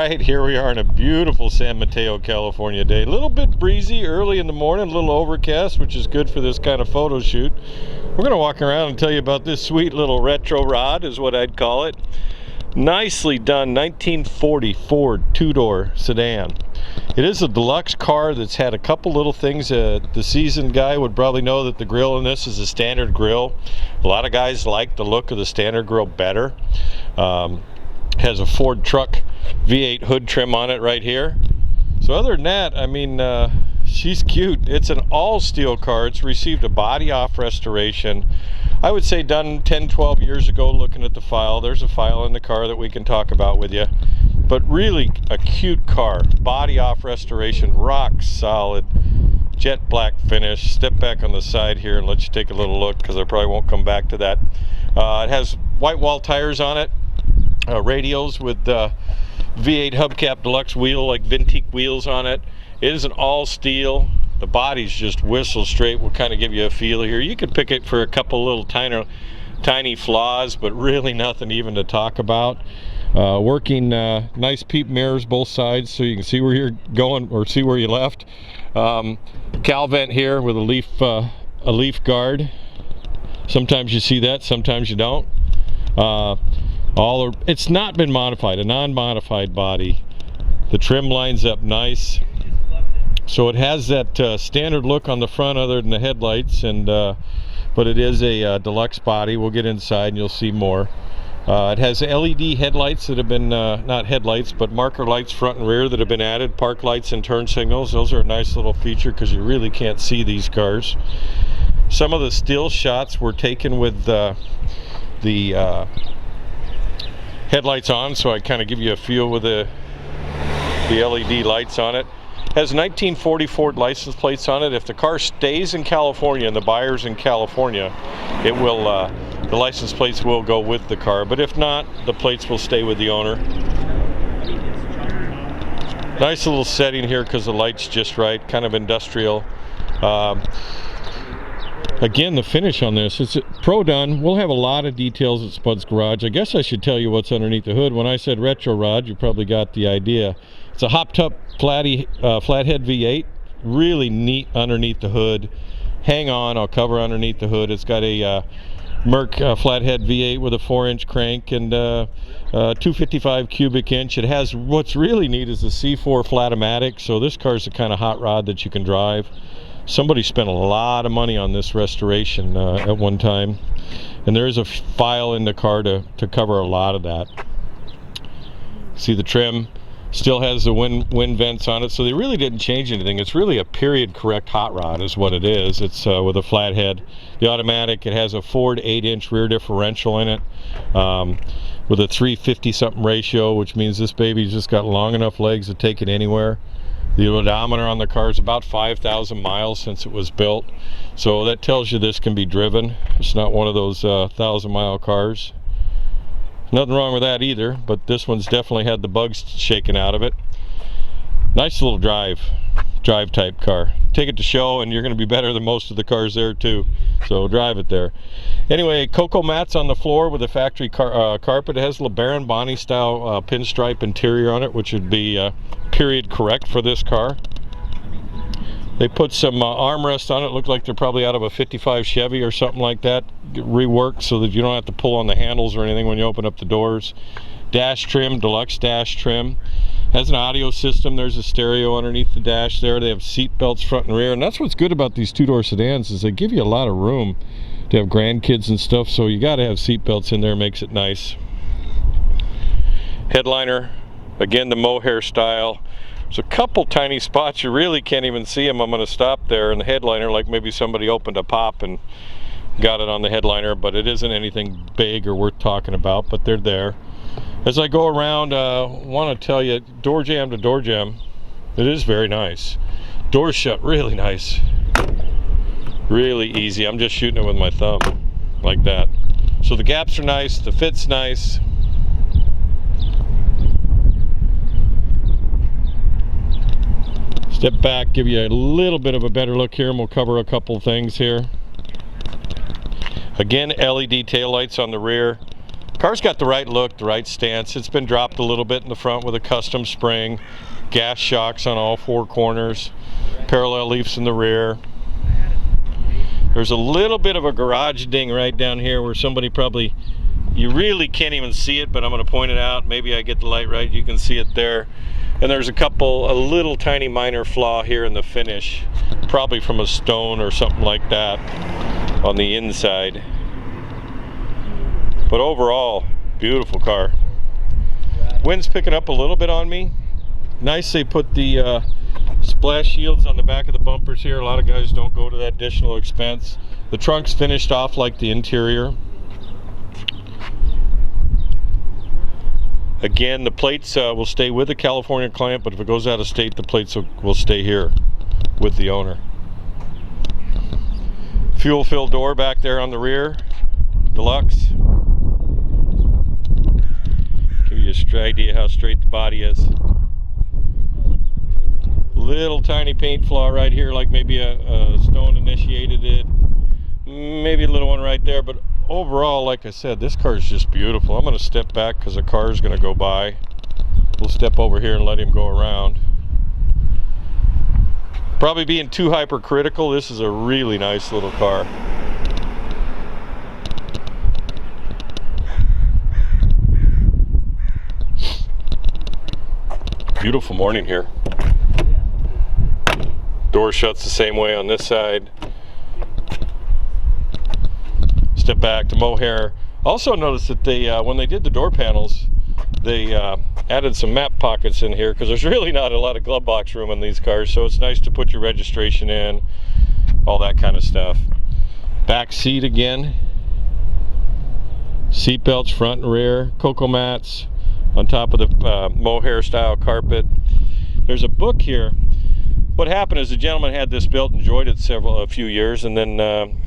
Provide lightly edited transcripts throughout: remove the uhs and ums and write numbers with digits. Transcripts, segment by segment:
right, here we are on a beautiful San Mateo, California day. A little bit breezy early in the morning, a little overcast, which is good for this kind of photo shoot. We're going to walk around and tell you about this sweet little retro rod, is what I'd call it. Nicely done 1940 Ford two-door sedan. It is a deluxe car that's had a couple little things. The seasoned guy would probably know that the grill in this is a standard grill. A lot of guys like the look of the standard grill better. Has a Ford truck V8 hood trim on it right here. So other than that, I mean, she's cute. It's an all steel car. It's received a body off restoration. I would say done 10-12 years ago. Looking at the file, there's a file in the car that we can talk about with you. But really a cute car. Body off restoration, rock solid, jet black finish. Step back on the side here and let you take a little look, because I probably won't come back to that. It has white wall tires on it. Radials with V8 hubcap deluxe wheel, like Vintique wheels on it. It is an all steel. The body's just whistle straight. Will kind of give you a feel here. You could pick it for a couple little tiny flaws, but really nothing even to talk about. Working nice peep mirrors both sides, so you can see where you're going or see where you left. Cal vent here with a leaf guard. Sometimes you see that, sometimes you don't. It's not been modified, a non-modified body. The trim lines up nice, so it has that standard look on the front other than the headlights, and but it is a deluxe body. We'll get inside and you'll see more. It has LED headlights that have been not headlights but marker lights front and rear that have been added, park lights and turn signals. Those are a nice little feature because you really can't see these cars. Some of the still shots were taken with the headlights on, so I kind of give you a feel with the LED lights on it. Has 1940 Ford license plates on it. If the car stays in California and the buyer's in California, it will the license plates will go with the car, but if not, the plates will stay with the owner. Nice little setting here because the light's just right, kind of industrial. Again, the finish on this, it's pro done. We'll have a lot of details at Spud's Garage. I guess I should tell you what's underneath the hood. When I said retro rod, you probably got the idea. It's a hopped-up Flathead V8. Really neat underneath the hood. Hang on, I'll cover underneath the hood. It's got a Merc Flathead V8 with a 4-inch crank and 255 cubic inch. It has, what's really neat is the C4 Flat-O-Matic. So this car's the kind of hot rod that you can drive. Somebody spent a lot of money on this restoration at one time, and there is a file in the car to cover a lot of that. See the trim still has the wind vents on it, so they really didn't change anything. It's really a period correct hot rod is what it is. It's with a flathead. The automatic, it has a Ford 8-inch rear differential in it with a 350 something ratio, which means this baby's just got long enough legs to take it anywhere. The odometer on the car is about 5,000 miles since it was built, so that tells you this can be driven. It's not one of those 1,000-mile cars. Nothing wrong with that either, but this one's definitely had the bugs shaken out of it. Nice little drive type car. Take it to show and you're going to be better than most of the cars there too, so drive it there. Anyway, cocoa mats on the floor with a factory carpet. It has LeBaron Bonney style pinstripe interior on it, which would be period correct for this car. They put some armrests on it. Look like they're probably out of a 55 Chevy or something like that, reworked so that you don't have to pull on the handles or anything when you open up the doors. Dash trim, deluxe dash trim. Has an audio system. There's a stereo underneath the dash there. They have seat belts front and rear, and that's what's good about these two-door sedans is they give you a lot of room to have grandkids and stuff, so you got to have seat belts in there. Makes it nice. Headliner, again the mohair style. There's a couple tiny spots you really can't even see them. I'm going to stop there in the headliner, like maybe somebody opened a pop and got it on the headliner, but it isn't anything big or worth talking about, but they're there. As I go around, want to tell you, door jamb to door jamb, it is very nice. Doors shut really nice. Really easy. I'm just shooting it with my thumb, like that. So the gaps are nice, the fit's nice. Step back, give you a little bit of a better look here, and we'll cover a couple things here. Again, LED taillights on the rear. Car's got the right look, the right stance. It's been dropped a little bit in the front with a custom spring, gas shocks on all 4 corners, parallel leafs in the rear. There's a little bit of a garage ding right down here where somebody probably, you really can't even see it, but I'm going to point it out. Maybe I get the light right, you can see it there. And there's a little tiny minor flaw here in the finish, probably from a stone or something like that on the inside. But overall, beautiful car. Wind's picking up a little bit on me. Nice they put the splash shields on the back of the bumpers here. A lot of guys don't go to that additional expense. The trunk's finished off like the interior. Again, the plates will stay with the California client, but if it goes out of state, the plates will stay here with the owner. Fuel fill door back there on the rear, deluxe. Give you an idea how straight the body is. Little tiny paint flaw right here, like maybe a stone initiated it. Maybe a little one right there, but overall, like I said, this car is just beautiful. I'm going to step back because the car is going to go by. We'll step over here and let him go around. Probably being too hypercritical, this is a really nice little car. Beautiful morning here. Door shuts the same way on this side. Step back to mohair. Also noticed that they, when they did the door panels, they added some map pockets in here because there's really not a lot of glove box room in these cars, so it's nice to put your registration in, all that kind of stuff. Back seat again. Seat belts front and rear. Cocoa mats on top of the mohair style carpet. There's a book here. What happened is the gentleman had this built, enjoyed it a few years, and then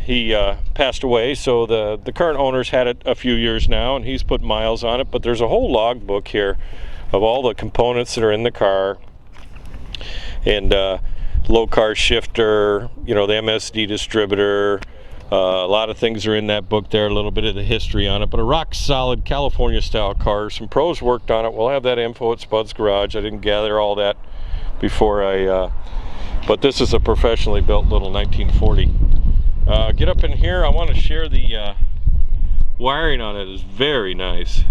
he passed away. So the current owner's had it a few years now, and he's put miles on it. But there's a whole log book here of all the components that are in the car, and low car shifter, you know, the MSD distributor. A lot of things are in that book there. A little bit of the history on it, but a rock solid California style car. Some pros worked on it. We'll have that info at Spud's Garage. I didn't gather all that before but this is a professionally built little 1940. Get up in here. I want to share the wiring on it. Is very nice.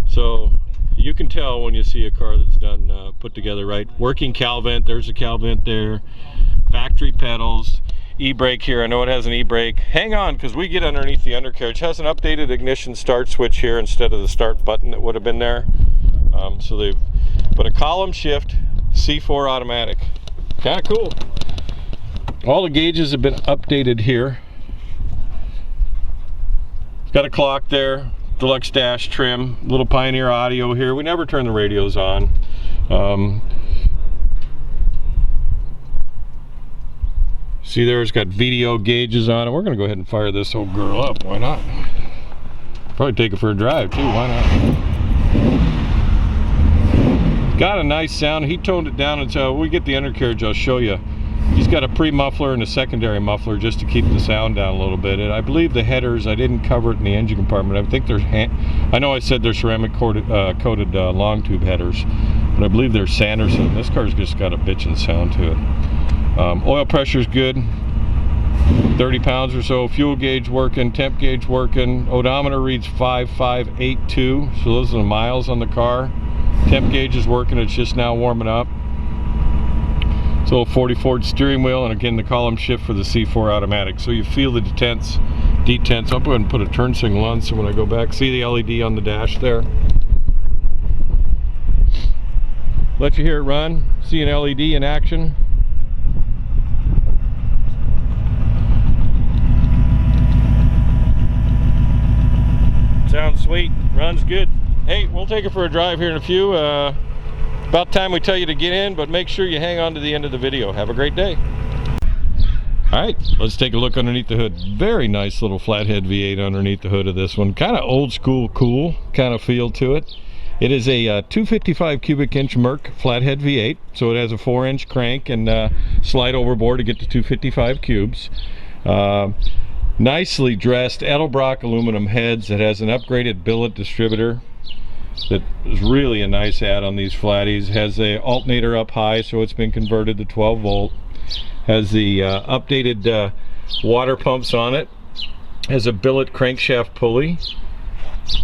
So you can tell when you see a car that's done put together right. Working cowl vent. There's a cowl vent there. Factory pedals. E-brake here. I know it has an e-brake. Hang on, because we get underneath the undercarriage. It has an updated ignition start switch here instead of the start button that would have been there. So they've put a column shift C4 automatic. Kind of cool. All the gauges have been updated here. It's got a clock there, deluxe dash trim, little Pioneer audio here. We never turn the radios on. See there, it's got video gauges on it. We're going to go ahead and fire this old girl up. Why not? Probably take it for a drive too. Why not? Got a nice sound. He toned it down until we get the undercarriage. I'll show you. He's got a pre-muffler and a secondary muffler just to keep the sound down a little bit. And I believe the headers, I didn't cover it in the engine compartment. I think they're, I know I said they're ceramic coated long tube headers, but I believe they're Sanderson. This car's just got a bitchin' sound to it. Oil pressure's good. 30 pounds or so. Fuel gauge working, temp gauge working. Odometer reads 5582, so those are the miles on the car. Temp gauge is working, it's just now warming up. It's a little 40 steering wheel, and again the column shift for the C4 automatic. So you feel the detents. I'll go ahead and put a turn signal on so when I go back, see the LED on the dash there. Let you hear it run, see an LED in action. Sounds sweet, runs good. Hey, we'll take it for a drive here in a few. About time we tell you to get in, but make sure you hang on to the end of the video. Have a great day. All right, let's take a look underneath the hood. Very nice little Flathead V8 underneath the hood of this one. Kind of old school, cool kind of feel to it. It is a 255 cubic inch Merc Flathead V8, so it has a 4-inch crank and slide overboard to get to 255 cubes. nicely dressed Edelbrock aluminum heads. It has an upgraded billet distributor that is really a nice add on these flatties. Has a alternator up high, so it's been converted to 12 volt. Has the updated water pumps on it. Has a billet crankshaft pulley.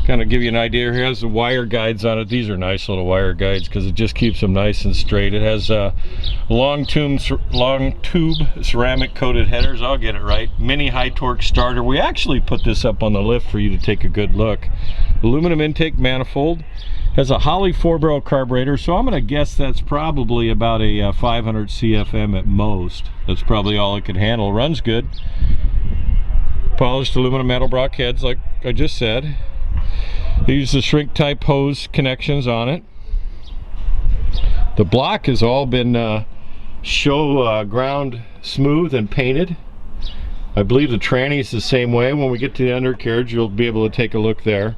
Kind of give you an idea, here has the wire guides on it. These are nice little wire guides because it just keeps them nice and straight. It has long tube ceramic coated headers. I'll get it right. Mini high torque starter. We actually put this up on the lift for you to take a good look. Aluminum intake manifold. Has a Holley 4-barrel carburetor, so I'm going to guess that's probably about a 500 CFM at most. That's probably all it can handle. Runs good. Polished aluminum Edelbrock heads, like I just said. They use the shrink type hose connections on it. The block has all been ground smooth and painted. I believe the tranny is the same way. When we get to the undercarriage, you'll be able to take a look there.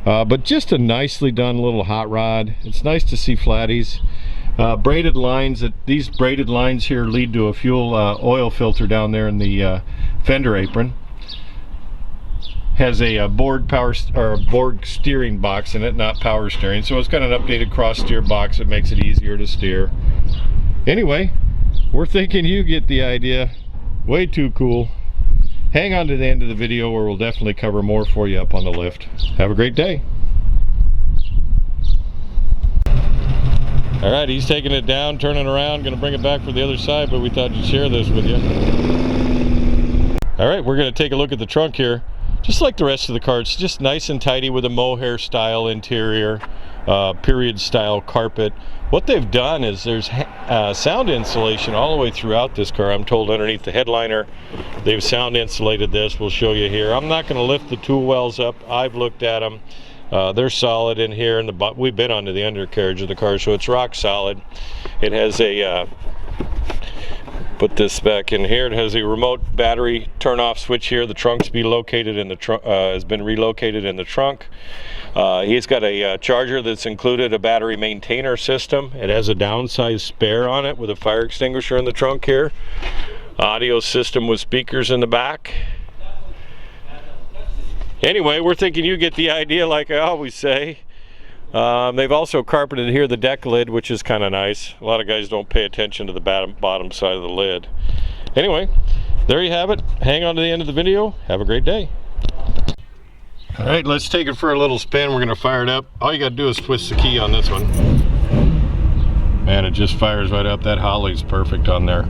But just a nicely done little hot rod. It's nice to see flatties. Braided lines. These braided lines here lead to a fuel oil filter down there in the fender apron. Has a board steering box in it, not power steering, so it's got an updated cross steer box that makes it easier to steer. Anyway, we're thinking you get the idea. Way too cool. Hang on to the end of the video where we'll definitely cover more for you up on the lift. Have a great day. All right, he's taking it down, turning around, going to bring it back for the other side, but we thought you'd share this with you. All right, we're going to take a look at the trunk here. Just like the rest of the car, it's just nice and tidy with a mohair style interior, period style carpet. What they've done is there's sound insulation all the way throughout this car. I'm told underneath the headliner they've sound insulated this. We'll show you here. I'm not going to lift the tool wells up. I've looked at them. They're solid in here, and we've been onto the undercarriage of the car, so it's rock solid. It has a put this back in here. It has a remote battery turn-off switch here. The trunk's be located in the has been relocated in the trunk. He's got a charger that's included, a battery maintainer system. It has a downsized spare on it with a fire extinguisher in the trunk here. Audio system with speakers in the back. Anyway, we're thinking you get the idea, like I always say. They've also carpeted here the deck lid, which is kind of nice. A lot of guys don't pay attention to the bottom side of the lid. Anyway, there you have it. Hang on to the end of the video. Have a great day. All right, let's take it for a little spin. We're going to fire it up. All you got to do is twist the key on this one. Man, it just fires right up. That Holley's perfect on there.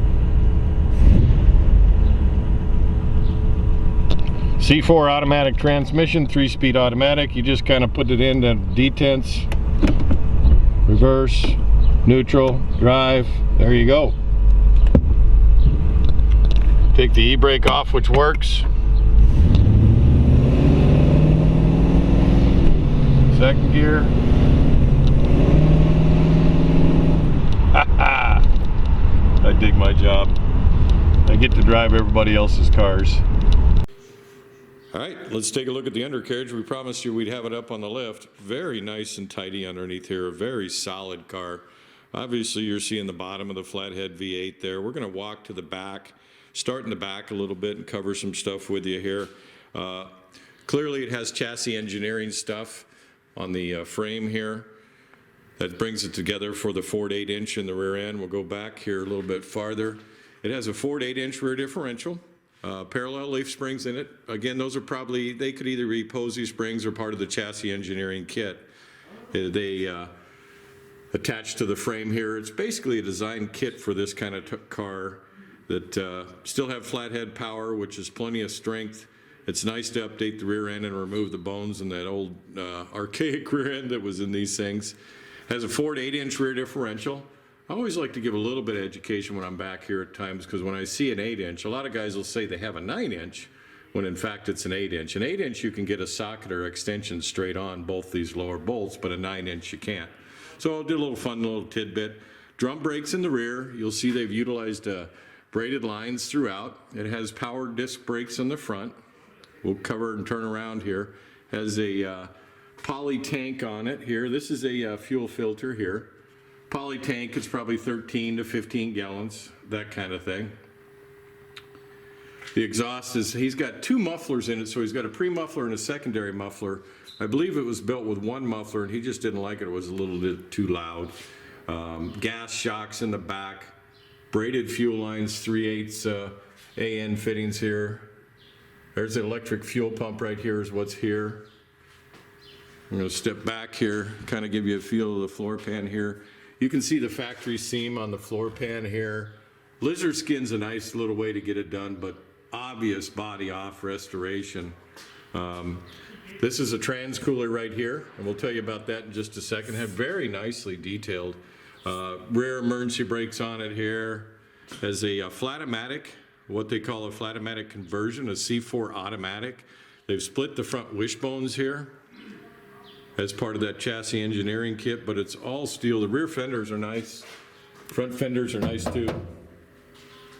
C4 automatic transmission, 3-speed automatic. You just kind of put it into detents, reverse, neutral, drive. There you go. Take the e-brake off, which works. Second gear. I dig my job. I get to drive everybody else's cars. All right, let's take a look at the undercarriage. We promised you we'd have it up on the lift. Very nice and tidy underneath here. A very solid car. Obviously, you're seeing the bottom of the Flathead V8 there. We're going to walk to the back, start in the back a little bit and cover some stuff with you here. Clearly, it has chassis engineering stuff on the frame here. That brings it together for the Ford 8-inch in the rear end. We'll go back here a little bit farther. It has a Ford 8-inch rear differential. Parallel leaf springs in it. Again, those are probably, they could either be Posey springs or part of the chassis engineering kit. They attach to the frame here. It's basically a design kit for this kind of car that still have Flathead power, which is plenty of strength. It's nice to update the rear end and remove the bones in that old archaic rear end that was in these things. Has a Ford 8-inch rear differential. I always like to give a little bit of education when I'm back here at times, because when I see an 8-inch, a lot of guys will say they have a 9-inch, when in fact it's an 8-inch. An 8-inch you can get a socket or extension straight on both these lower bolts, but a 9-inch you can't. So I'll do a little fun little tidbit. Drum brakes in the rear. You'll see they've utilized braided lines throughout. It has power disc brakes in the front. We'll cover and turn around here. Has a poly tank on it here. This is a fuel filter here. Poly tank is probably 13 to 15 gallons, that kind of thing. The exhaust is, he's got two mufflers in it, so he's got a pre-muffler and a secondary muffler. I believe it was built with one muffler, and he just didn't like it. It was a little bit too loud. Gas shocks in the back, braided fuel lines, 3/8 AN fittings here. There's the electric fuel pump right here is what's here. I'm going to step back here, kind of give you a feel of the floor pan here. You can see the factory seam on the floor pan here. Lizard skin's a nice little way to get it done, but obvious body off restoration. This is a trans cooler right here, and we'll tell you about that in just a second. Have very nicely detailed rear emergency brakes on it here. Has a Flat-O-Matic, what they call a Flat-O-Matic conversion, a C4 automatic. They've split the front wishbones here as part of that chassis engineering kit, but it's all steel. The rear fenders are nice. Front fenders are nice too.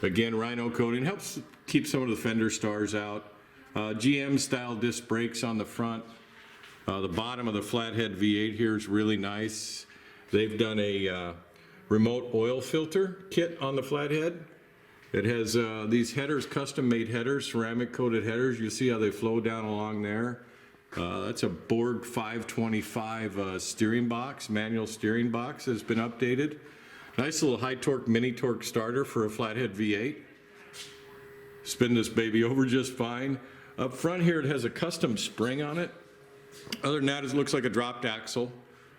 Again, rhino coating helps keep some of the fender stars out. GM style disc brakes on the front. The bottom of the Flathead V8 here is really nice. They've done a remote oil filter kit on the Flathead. It has these headers, custom made headers, ceramic coated headers. You see how they flow down along there. That's a Borg 525 steering box, manual steering box that's been updated. Nice little high torque, mini torque starter for a Flathead V8. Spin this baby over just fine. Up front here it has a custom spring on it. Other than that, it looks like a dropped axle.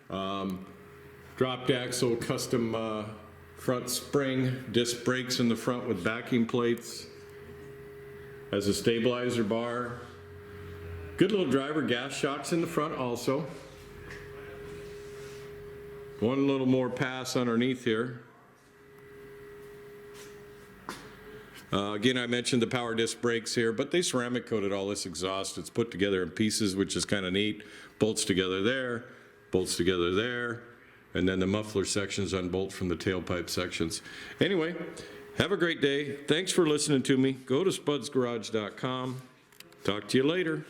Dropped axle, custom front spring, disc brakes in the front with backing plates. Has a stabilizer bar. Good little driver, gas shocks in the front also. One little more pass underneath here. Again, I mentioned the power disc brakes here, but they ceramic coated all this exhaust. It's put together in pieces, which is kind of neat. Bolts together there, bolts together there, and then the muffler sections unbolt from the tailpipe sections. Anyway, have a great day. Thanks for listening to me. Go to spudsgarage.com. Talk to you later.